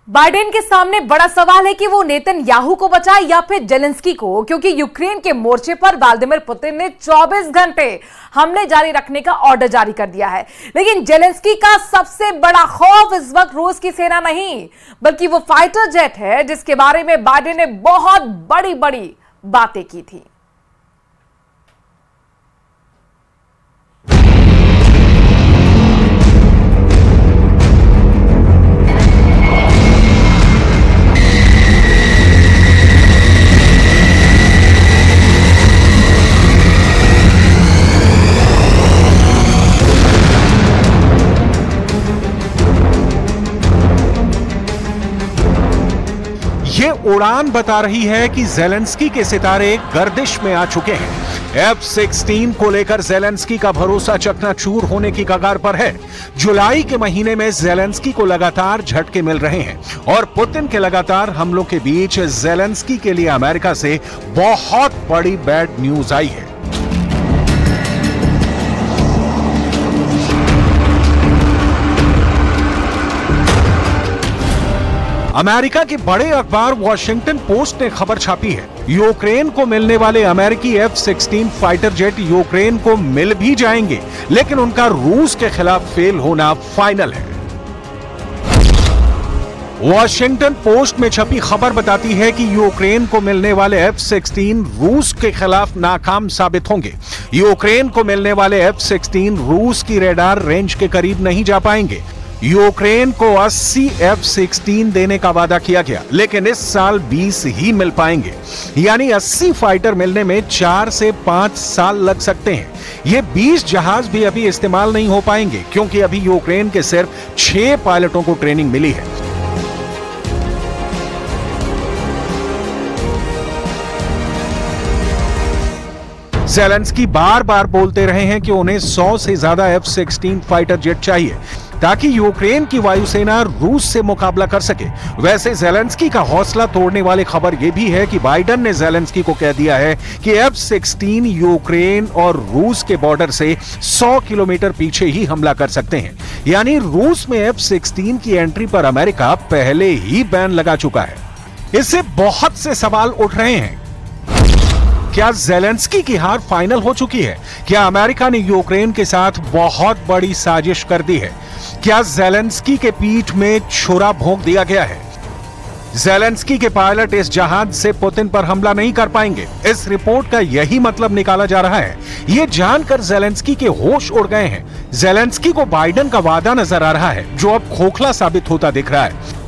Biden के सामने बड़ा सवाल है कि वो नेतन्याहू को बचाए या फिर जेलेंस्की को, क्योंकि यूक्रेन के मोर्चे पर व्लादिमीर पुतिन ने 24 घंटे हमले जारी रखने का ऑर्डर जारी कर दिया है। लेकिन जेलेंस्की का सबसे बड़ा खौफ इस वक्त रूस की सेना नहीं, बल्कि वो फाइटर जेट है जिसके बारे में बाइडेन ने बहुत बड़ी बड़ी बातें की थी। ये उड़ान बता रही है कि जेलेंस्की के सितारे गर्दिश में आ चुके हैं। F-16 को लेकर जेलेंस्की का भरोसा चकनाचूर होने की कगार पर है। जुलाई के महीने में जेलेंस्की को लगातार झटके मिल रहे हैं और पुतिन के लगातार हमलों के बीच जेलेंस्की के लिए अमेरिका से बहुत बड़ी बैड न्यूज आई है। अमेरिका के बड़े अखबार वॉशिंगटन पोस्ट ने खबर छापी है, यूक्रेन को मिलने वाले अमेरिकी F-16 फाइटर जेट यूक्रेन को मिल भी जाएंगे, लेकिन उनका रूस के खिलाफ फेल होना फाइनल है। वॉशिंगटन पोस्ट में छपी खबर बताती है कि यूक्रेन को मिलने वाले F-16 रूस के खिलाफ नाकाम साबित होंगे। यूक्रेन को मिलने वाले F-16 रूस की रेडार रेंज के करीब नहीं जा पाएंगे। यूक्रेन को 80 F-16 देने का वादा किया गया, लेकिन इस साल 20 ही मिल पाएंगे। यानी 80 फाइटर मिलने में 4 से 5 साल लग सकते हैं। ये 20 जहाज भी अभी इस्तेमाल नहीं हो पाएंगे, क्योंकि अभी यूक्रेन के सिर्फ 6 पायलटों को ट्रेनिंग मिली है। जेलेंस्की बार बार बोलते रहे हैं कि उन्हें 100 से ज्यादा F-16 फाइटर जेट चाहिए ताकि यूक्रेन की वायुसेना रूस से मुकाबला कर सके। वैसे जेलेंस्की का हौसला तोड़ने वाली खबर यह भी है कि बाइडेन ने जेलेंस्की को कह दिया है कि F-16 यूक्रेन और रूस के बॉर्डर से 100 किलोमीटर पीछे ही हमला कर सकते हैं। यानी रूस में F-16 की एंट्री पर अमेरिका पहले ही बैन लगा चुका है। इससे बहुत से सवाल उठ रहे हैं। क्या जेलेंस्की की हार फाइनल हो चुकी है? क्या अमेरिका ने यूक्रेन के साथ बहुत बड़ी साजिश कर दी है? क्या जेलेंस्की के पीठ में छुरा भोंक दिया गया है? जेलेंस्की के पायलट इस जहाज से पुतिन पर हमला नहीं कर पाएंगे। इस रिपोर्ट का यही मतलब निकाला जा रहा है। यह जानकर जेलेंस्की के होश उड़ गए हैं। जेलेंस्की को बाइडेन का वादा नजर आ रहा है, जो अब खोखला साबित होता दिख रहा है।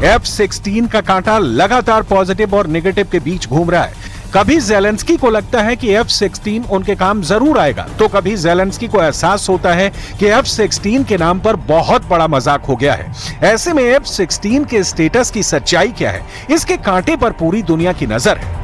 F-16 का कांटा लगातार पॉजिटिव और नेगेटिव के बीच घूम रहा है। कभी जेलेंस्की को लगता है कि F-16 उनके काम जरूर आएगा, तो कभी जेलेंस्की को एहसास होता है कि F-16 के नाम पर बहुत बड़ा मजाक हो गया है। ऐसे में F-16 के स्टेटस की सच्चाई क्या है, इसके कांटे पर पूरी दुनिया की नजर है।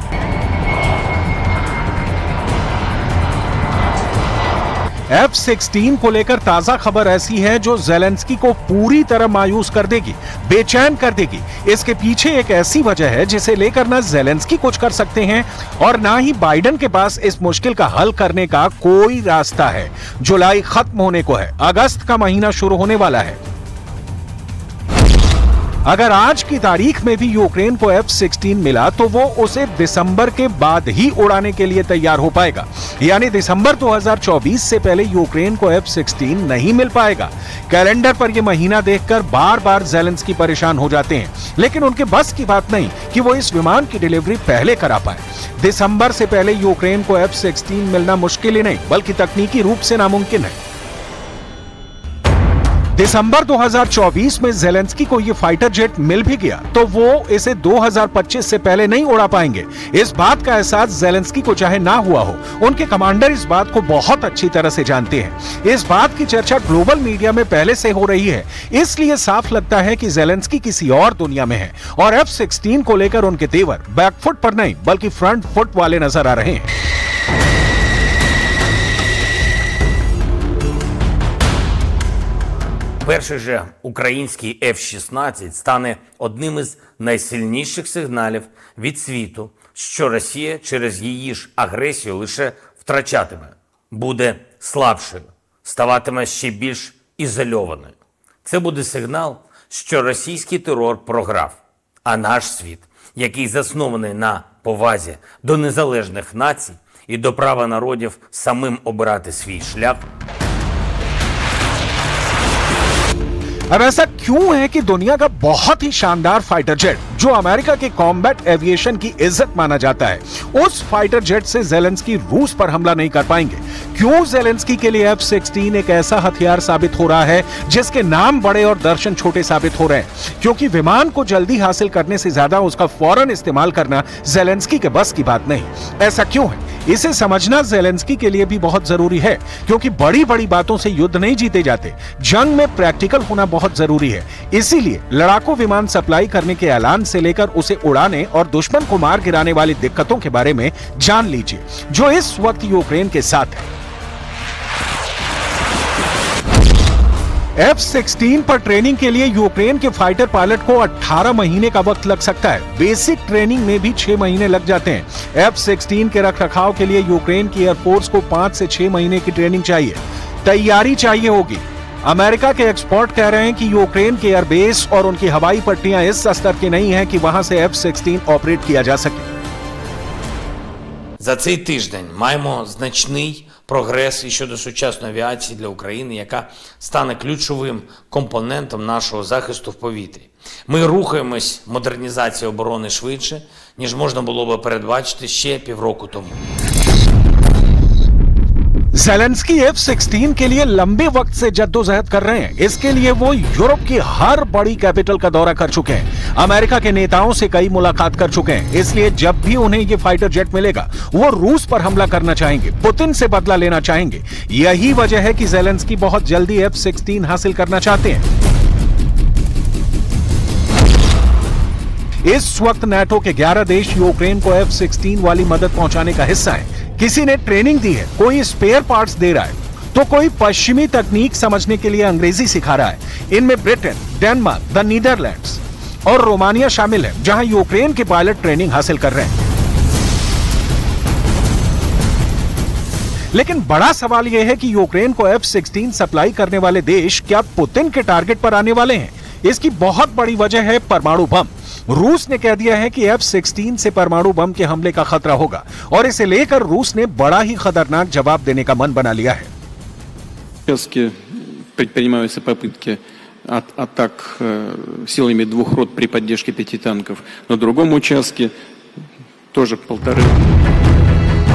F-16 को लेकर ताजा खबर ऐसी है जो जेलेंस्की को पूरी तरह मायूस कर देगी, बेचैन कर देगी। इसके पीछे एक ऐसी वजह है जिसे लेकर ना जेलेंस्की कुछ कर सकते हैं और ना ही बाइडेन के पास इस मुश्किल का हल करने का कोई रास्ता है। जुलाई खत्म होने को है, अगस्त का महीना शुरू होने वाला है। अगर आज की तारीख में भी यूक्रेन को F-16 मिला तो वो उसे दिसंबर के बाद ही उड़ाने के लिए तैयार हो पाएगा। यानी दिसंबर 2024 से पहले यूक्रेन को F-16 नहीं मिल पाएगा। कैलेंडर पर यह महीना देखकर बार बार जेलेंस्की परेशान हो जाते हैं, लेकिन उनके बस की बात नहीं कि वो इस विमान की डिलीवरी पहले करा पाए। दिसंबर से पहले यूक्रेन को F-16 मिलना मुश्किल ही नहीं, बल्कि तकनीकी रूप से नामुमकिन है। दिसंबर 2024 में जेलेंस्की को यह फाइटर जेट मिल भी गया तो वो इसे 2025 से पहले नहीं उड़ा पाएंगे। इस बात का एहसास जेलेंस्की को चाहे ना हुआ हो, उनके कमांडर इस बात को बहुत अच्छी तरह से जानते हैं। इस बात की चर्चा ग्लोबल मीडिया में पहले से हो रही है, इसलिए साफ लगता है कि जेलेंस्की किसी और दुनिया में है और F-16 को लेकर उनके तेवर बैकफुट पर नहीं बल्कि फ्रंट फुट वाले नजर आ रहे हैं। Перший же український F-16 стане одним із найсильніших сигналів від світу, що Росія через її ж агресію лише втрачатиме, буде слабшою, ставатиме ще більш ізольованою. Це буде сигнал, що російський терор програв, а наш світ, який заснований на повазі до незалежних націй і до права народів самим обирати свій шлях. अब ऐसा क्यों है कि दुनिया का बहुत ही शानदार फाइटर जेट जो अमेरिका के कॉम्बैट एविएशन की इज्जत माना जाता है, उस फाइटर जेट से ज़ेलेंस्की रूस पर हमला नहीं कर पाएंगे? क्यों ज़ेलेंस्की के लिए F-16 एक ऐसा हथियार साबित हो रहा है जिसके नाम बड़े और दर्शन छोटे साबित हो रहे हैं? क्योंकि विमान को जल्दी हासिल करने से ज्यादा उसका फौरन इस्तेमाल करना ज़ेलेंस्की के बस की बात नहीं। ऐसा क्यों है? इसे समझना ज़ेलेंस्की के लिए भी बहुत जरूरी है, क्योंकि बड़ी बड़ी बातों से युद्ध नहीं जीते जाते। जंग में प्रैक्टिकल होना बहुत जरूरी है। इसीलिए लड़ाकू विमान सप्लाई करने के ऐलान से लेकर उसे उड़ाने और दुश्मन को मार गिराने वाली दिक्कतों के बारे में जान लीजिए, जो इस वक्त यूक्रेन के साथ है। F-16 पर ट्रेनिंग के लिए यूक्रेन के फाइटर पायलट को 18 महीने का वक्त लग सकता है। बेसिक ट्रेनिंग में भी 6 महीने लग जाते हैं। F-16 के रखरखाव के लिए यूक्रेन की एयरफोर्स को 5 से 6 महीने की ट्रेनिंग चाहिए, तैयारी चाहिए होगी। अमेरिका के एक्सपर्ट कह रहे हैं कि यूक्रेन के एयरबेस और उनकी हवाई पट्टियां इस स्तर की नहीं है कि वहां से F-16 ऑपरेट किया जा सके। За цей тиждень маємо значний прогрес і щодо сучасної авіації для України, яка стане ключовим компонентом нашого захисту в повітрі. Ми рухаємось в модернізації оборони швидше, ніж можна було би передбачити ще півроку тому. ज़ेलेंस्की F-16 के लिए लंबे वक्त से जद्दोजहद कर रहे हैं। इसके लिए वो यूरोप की हर बड़ी कैपिटल का दौरा कर चुके हैं, अमेरिका के नेताओं से कई मुलाकात कर चुके हैं। इसलिए जब भी उन्हें ये फाइटर जेट मिलेगा, वो रूस पर हमला करना चाहेंगे, पुतिन से बदला लेना चाहेंगे। यही वजह है कि ज़ेलेंस्की बहुत जल्दी F-16 हासिल करना चाहते हैं। इस वक्त नाटो के 11 देश यूक्रेन को F-16 वाली मदद पहुंचाने का हिस्सा है। किसी ने ट्रेनिंग दी है, कोई स्पेयर पार्ट्स दे रहा है, तो कोई पश्चिमी तकनीक समझने के लिए अंग्रेजी सिखा रहा है। इनमें ब्रिटेन, डेनमार्क, द नीदरलैंड्स और रोमानिया शामिल है, जहां यूक्रेन के पायलट ट्रेनिंग हासिल कर रहे हैं। लेकिन बड़ा सवाल यह है कि यूक्रेन को F-16 सप्लाई करने वाले देश क्या पुतिन के टारगेट पर आने वाले हैं? इसकी बहुत बड़ी वजह है परमाणु बम। रूस ने कह दिया है कि F-16 से परमाणु बम के हमले का खतरा होगा और इसे लेकर रूस ने बड़ा ही खतरनाक जवाब देने का मन बना लिया है। Предпринимаются попытки атак силами двух рот при поддержке 5 танков. На другом участке тоже 1,5.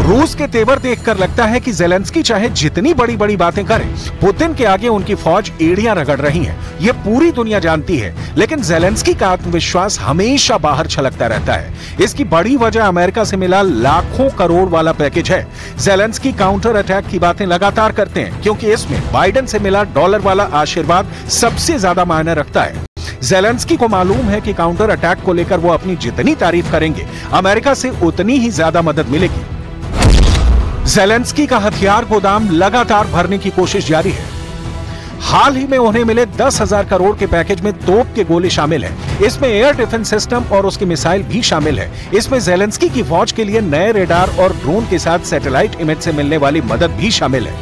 रूस के तेवर देखकर लगता है कि ज़ेलेंस्की चाहे जितनी बड़ी बड़ी बातें करें, पुतिन के आगे उनकी फौज एड़ियां रगड़ रही है। ये पूरी दुनिया जानती है, लेकिन ज़ेलेंस्की का आत्मविश्वास हमेशा बाहर छलकता रहता है। इसकी बड़ी वजह अमेरिका से मिला लाखों करोड़ वाला पैकेज है। ज़ेलेंस्की काउंटर अटैक की बातें लगातार करते हैं, क्योंकि इसमें बाइडेन से मिला डॉलर वाला आशीर्वाद सबसे ज्यादा मायने रखता है। ज़ेलेंस्की को मालूम है कि काउंटर अटैक को लेकर वो अपनी जितनी तारीफ करेंगे, अमेरिका से उतनी ही ज्यादा मदद मिलेगी। ज़ेलेंस्की का हथियार गोदाम लगातार भरने की कोशिश जारी है। हाल ही में उन्हें मिले 10,000 करोड़ के पैकेज में तोप के गोले शामिल हैं। इसमें एयर डिफेंस सिस्टम और उसके मिसाइल भी शामिल है। इसमें ज़ेलेंस्की की फौज के लिए नए रेडार और ड्रोन के साथ सैटेलाइट इमेज से मिलने वाली मदद भी शामिल है।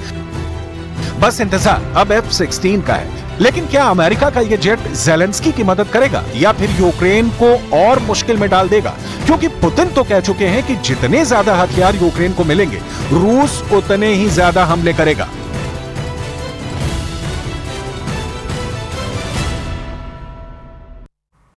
बस इंतजार अब F-16 का है। लेकिन क्या अमेरिका का यह जेट ज़ेलेंस्की की मदद करेगा या फिर यूक्रेन को और मुश्किल में डाल देगा? क्योंकि पुतिन तो कह चुके हैं कि जितने ज्यादा हथियार यूक्रेन को मिलेंगे, रूस उतने ही ज्यादा हमले करेगा।